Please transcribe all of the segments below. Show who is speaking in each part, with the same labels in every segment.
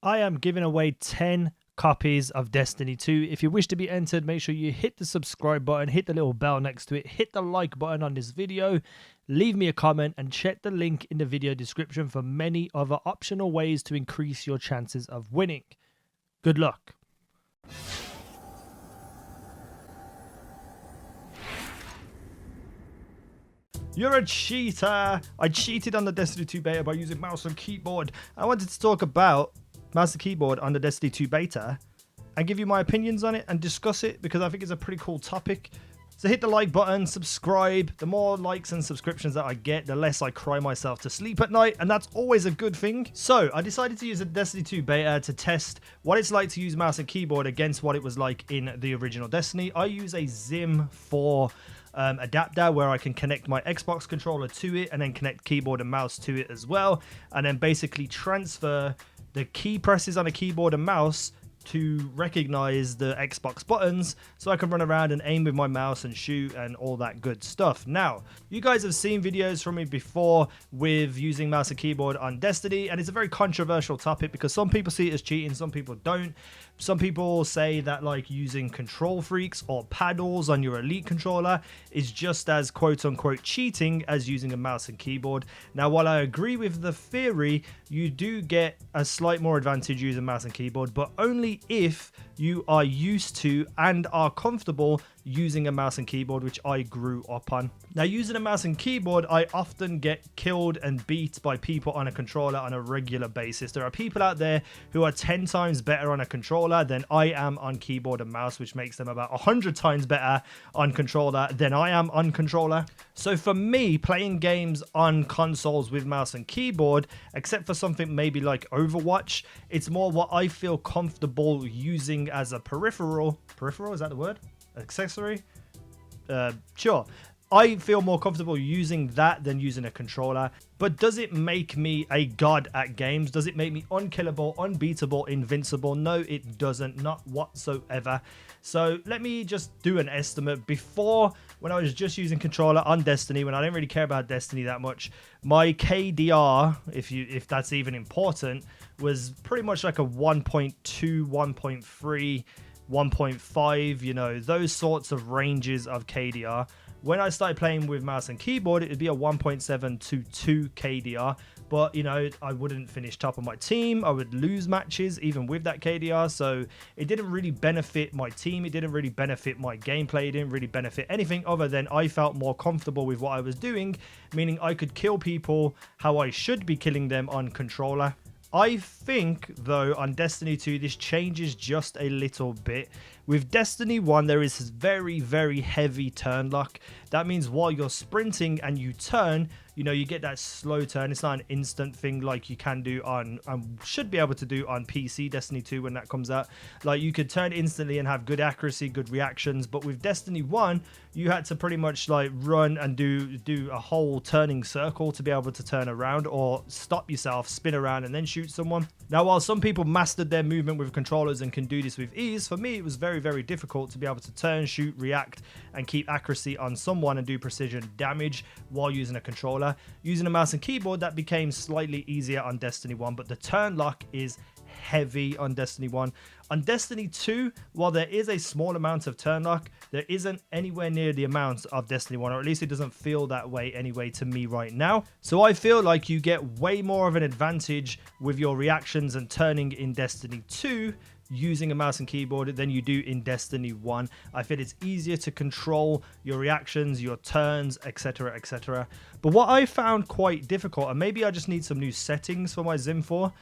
Speaker 1: I am giving away 10 copies of Destiny 2. If you wish to be entered, make sure you hit the subscribe button, hit the little bell next to it, hit the like button on this video, leave me a comment, and check the link in the video description for many other optional ways to increase your chances of winning. Good luck. You're a cheater! I cheated on the Destiny 2 beta by using mouse and keyboard. I wanted to talk about mouse and keyboard on the Destiny 2 beta and give you my opinions on it and discuss it because I think it's a pretty cool topic. So hit the like button, subscribe. The more likes and subscriptions that I get, the less I cry myself to sleep at night, and that's always a good thing. So I decided to use a Destiny 2 beta to test what it's like to use mouse and keyboard against what it was like in the original Destiny. I use a Zim 4 adapter where I can connect my Xbox controller to it and then connect keyboard and mouse to it as well, and then basically transfer the key presses on a keyboard and mouse to recognize the Xbox buttons so I can run around and aim with my mouse and shoot and all that good stuff. Now, you guys have seen videos from me before with using mouse and keyboard on Destiny, and it's a very controversial topic because some people see it as cheating, some people don't. Some people say that like using control freaks or paddles on your Elite controller is just as quote-unquote cheating as using a mouse and keyboard. Now, while I agree with the theory, you do get a slight more advantage using mouse and keyboard, but only if you are used to and are comfortable using a mouse and keyboard, which I grew up on. Now, using a mouse and keyboard, I often get killed and beat by people on a controller on a regular basis. There are people out there who are 10 times better on a controller than I am on keyboard and mouse, which makes them about 100 times better on controller than I am on controller. So for me, playing games on consoles with mouse and keyboard, except for something maybe like Overwatch, it's more what I feel comfortable using as a peripheral. Peripheral, is that the word? Accessory? Sure. I feel more comfortable using that than using a controller. But does it make me a god at games? Does it make me unkillable, unbeatable, invincible? No, it doesn't. Not whatsoever. So let me just do an estimate. Before, when I was just using controller on Destiny, when I didn't really care about Destiny that much, my KDR, if that's even important, was pretty much like a 1.2, 1.3, 1.5, you know, those sorts of ranges of KDR. When I started playing with mouse and keyboard, it would be a 1.7 to 2 KDR, but you know, I wouldn't finish top of my team. I would lose matches even with that KDR, so it didn't really benefit my team. It didn't really benefit my gameplay. It didn't really benefit anything other than I felt more comfortable with what I was doing, meaning I could kill people how I should be killing them on controller. I think, though, on Destiny 2, this changes just a little bit. With Destiny 1, there is very, very heavy turn lock. That means while you're sprinting and you turn, you know, you get that slow turn. It's not an instant thing like you can do on, should be able to do on PC Destiny 2 when that comes out. Like, you could turn instantly and have good accuracy, good reactions. But with Destiny 1, you had to pretty much like run and do a whole turning circle to be able to turn around, or stop yourself, spin around, and then shoot someone. Now, while some people mastered their movement with controllers and can do this with ease, for me, it was very, very difficult to be able to turn, shoot, react, and keep accuracy on someone and do precision damage while using a controller. Using a mouse and keyboard, that became slightly easier on Destiny 1, but the turn lock is heavy on Destiny 1. On Destiny 2, while there is a small amount of turn lock, there isn't anywhere near the amount of Destiny 1, or at least it doesn't feel that way anyway to me right now. So I feel like you get way more of an advantage with your reactions and turning in Destiny 2 using a mouse and keyboard than you do in Destiny 1. I feel it's easier to control your reactions, your turns, etc, etc. But what I found quite difficult, and maybe I just need some new settings for my Zim 4,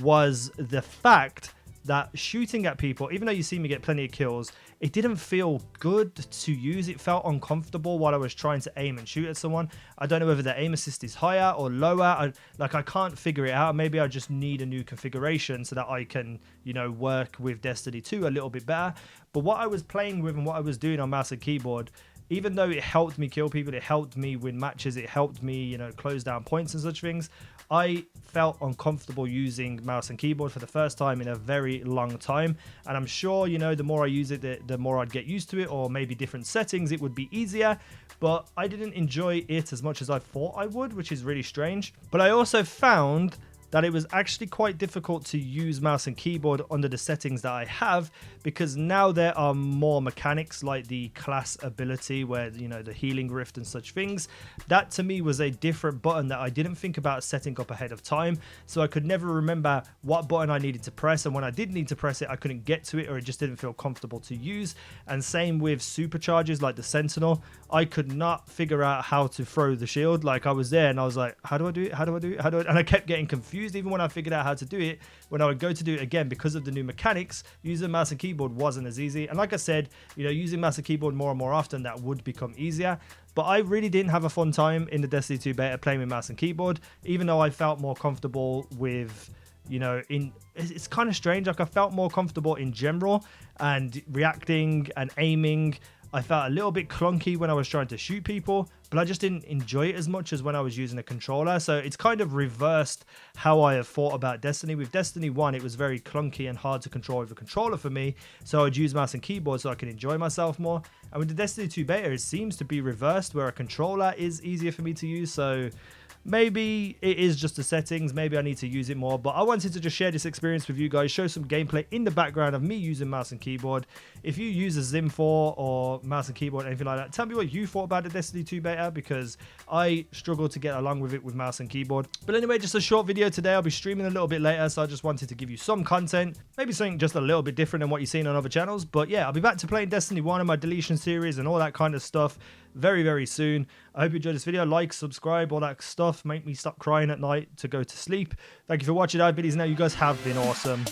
Speaker 1: was the fact that shooting at people, even though you see me get plenty of kills, it didn't feel good to use. It felt uncomfortable while I was trying to aim and shoot at someone. I don't know whether the aim assist is higher or lower. I can't figure it out. Maybe I just need a new configuration so that I can, you know, work with Destiny 2 a little bit better. But what I was playing with and what I was doing on mouse and keyboard, even though it helped me kill people, it helped me win matches, it helped me, you know, close down points and such things, I felt uncomfortable using mouse and keyboard for the first time in a very long time. And I'm sure, you know, the more I use it, the more I'd get used to it, or maybe different settings, it would be easier. But I didn't enjoy it as much as I thought I would, which is really strange. But I also found that it was actually quite difficult to use mouse and keyboard under the settings that I have, because now there are more mechanics like the class ability where, you know, the healing rift and such things. That to me was a different button that I didn't think about setting up ahead of time, so I could never remember what button I needed to press, and when I did need to press it I couldn't get to it, or it just didn't feel comfortable to use. And same with supercharges like the Sentinel, I could not figure out how to throw the shield. Like, I was there and I was like, how do I do it, how do I do it, how do I, and I kept getting confused. Even when I figured out how to do it, when I would go to do it again, because of the new mechanics, using mouse and keyboard wasn't as easy. And like I said, you know, using mouse and keyboard more and more often, that would become easier. But I really didn't have a fun time in the Destiny 2 beta playing with mouse and keyboard, even though I felt more comfortable with, you know, it's kind of strange, like I felt more comfortable in general, and reacting and aiming. I felt a little bit clunky when I was trying to shoot people, but I just didn't enjoy it as much as when I was using a controller. So it's kind of reversed how I have thought about Destiny. With Destiny 1, it was very clunky and hard to control with a controller for me, so I'd use mouse and keyboard so I can enjoy myself more. And with the Destiny 2 beta, it seems to be reversed, where a controller is easier for me to use. So maybe it is just the settings, maybe I need to use it more, but I wanted to just share this experience with you guys, show some gameplay in the background of me using mouse and keyboard. If you use a Zim 4 or mouse and keyboard, anything like that, tell me what you thought about the Destiny 2 beta, because I struggled to get along with it with mouse and keyboard. But anyway, just a short video today. I'll be streaming a little bit later, so I just wanted to give you some content, maybe something just a little bit different than what you've seen on other channels. But yeah, I'll be back to playing Destiny 1 and my deletion series and all that kind of stuff very, very soon. I hope you enjoyed this video. Like, subscribe, all that stuff. Make me stop crying at night to go to sleep. Thank you for watching. I've been now. You guys have been awesome.